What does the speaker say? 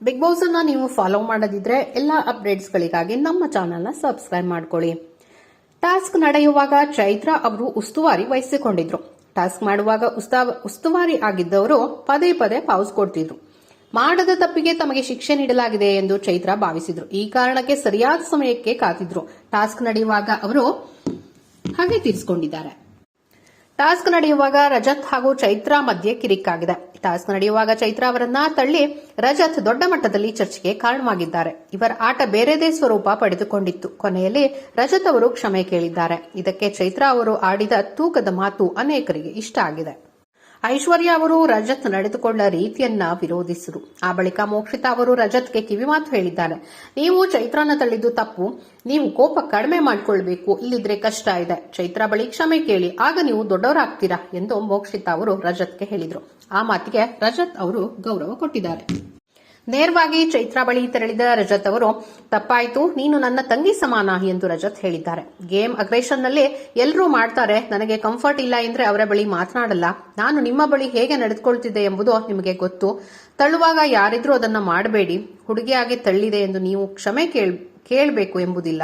Big boss ಅನ್ನ ನೀವು follow ಮಾಡದಿದ್ರೆ ಎಲ್ಲ ಅಪ್ಡೇಟ್ಸ್ಗಳಿಗಾಗಿ ನಮ್ಮ ಚಾನೆಲ್ನ ಸಬ್ಸ್ಕ್ರೈಬ್ ಮಾಡ್ಕೊಳ್ಳಿ. ಟಾಸ್ಕ್ ನಡೆಯುವಾಗ ಚೈತ್ರ ಅವರು ಉಸ್ತುವಾರಿ ವಹಿಸಿಕೊಂಡಿದ್ರು. ಟಾಸ್ಕ್ ಮಾಡುವಾಗ ಉಸ್ತುವಾರಿ ಆಗಿದ್ದವರು ಪದೇ ಪದೇ ಪಾಸ್ ಕೊಡ್ತಿದ್ರು. ಮಾಡದ ತಪ್ಪಿಗೆ ತಮಗೆ ಶಿಕ್ಷೆ ನೀಡಲಾಗಿದೆ ಎಂದು ಚೈತ್ರ ಭಾವಿಸಿದ್ರು. ಈ ಕಾರಣಕ್ಕೆ ಸರಿಯಾದ ಸಮಯಕ್ಕೆ ಕಾತಿದ್ರು. ಟಾಸ್ಕ್ ನಡೆಯುವಾಗ ಅವರು ಹಾಗೆ ತೀರಿಸಿಕೊಂಡಿದ್ದಾರೆ. ಟಾಸ್ಕ್ ನಡೆಯುವಾಗ ರಜತ್ ಹಾಗೂ ಚೈತ್ರ ಮಧ್ಯೆ ಕಿರಿಕಾಗಿದೆ. ಟಾಸ್ಕ್ ನಡೆಯುವಾಗ ಚೈತ್ರ ಅವರನ್ನ ತಳ್ಳಿ ರಜತ್ ದೊಡ್ಡ ಮಟ್ಟದಲ್ಲಿ ಚರ್ಚೆಗೆ ಕಾರಣವಾಗಿದ್ದಾರೆ. ಇವರ ಆಟ ಬೇರೆದೇ ಸ್ವರೂಪ ಪಡೆದುಕೊಂಡಿತ್ತು. ಕೊನೆಯಲ್ಲಿ ರಜತ್ ಅವರು ಕ್ಷಮೆ ಕೇಳಿದ್ದಾರೆ. ಇದಕ್ಕೆ ಚೈತ್ರ ಅವರು ಆಡಿದ ತೂಕದ ಮಾತು ಅನೇಕರಿಗೆ ಇಷ್ಟ ಆಗಿದೆ. ಐಶ್ವರ್ಯ ಅವರು ರಜತ್ ನಡೆದುಕೊಂಡ ರೀತಿಯನ್ನ ವಿರೋಧಿಸಿದರು. ಆ ಬಳಿಕ ಮೋಕ್ಷಿತಾ ಅವರು ರಜತ್ಗೆ ಕಿವಿಮಾತು ಹೇಳಿದ್ದಾರೆ. ನೀವು ಚೈತ್ರನ ತಳ್ಳಿದ್ದು ತಪ್ಪು. ನೀವು ಕೋಪ ಕಡಿಮೆ ಮಾಡಿಕೊಳ್ಬೇಕು. ಇಲ್ಲಿದ್ರೆ ಕಷ್ಟ ಇದೆ. ಚೈತ್ರ ಬಳಿ ಕ್ಷಮೆ ಕೇಳಿ, ಆಗ ನೀವು ದೊಡ್ಡವರಾಗ್ತೀರಾ ಎಂದು ಮೋಕ್ಷಿತಾ ಅವರು ರಜತ್ಗೆ ಹೇಳಿದರು. ಆ ಮಾತಿಗೆ ರಜತ್ ಅವರು ಗೌರವ ಕೊಟ್ಟಿದ್ದಾರೆ. ನೇರವಾಗಿ ಚೈತ್ರ ಬಳಿ ತೆರಳಿದ ರಜತ್ ಅವರು, ತಪ್ಪಾಯ್ತು, ನೀನು ನನ್ನ ತಂಗಿ ಸಮಾನ ಎಂದು ರಜತ್ ಹೇಳಿದ್ದಾರೆ. ಗೇಮ್ ಅಗ್ರೆಷನ್ನಲ್ಲಿ ಎಲ್ಲರೂ ಮಾಡ್ತಾರೆ. ನನಗೆ ಕಂಫರ್ಟ್ ಇಲ್ಲ ಎಂದ್ರೆ ಅವರ ಬಳಿ ಮಾತನಾಡಲ್ಲ. ನಾನು ನಿಮ್ಮ ಬಳಿ ಹೇಗೆ ನಡೆದುಕೊಳ್ತಿದ್ದೆ ಎಂಬುದು ನಿಮಗೆ ಗೊತ್ತು. ತಳ್ಳುವಾಗ ಯಾರಿದ್ರೂ ಅದನ್ನ ಮಾಡಬೇಡಿ. ಹುಡುಗಿಯಾಗಿ ತಳ್ಳಿದೆ ಎಂದು ನೀವು ಕ್ಷಮೆ ಕೇಳಬೇಕು ಎಂಬುದಿಲ್ಲ.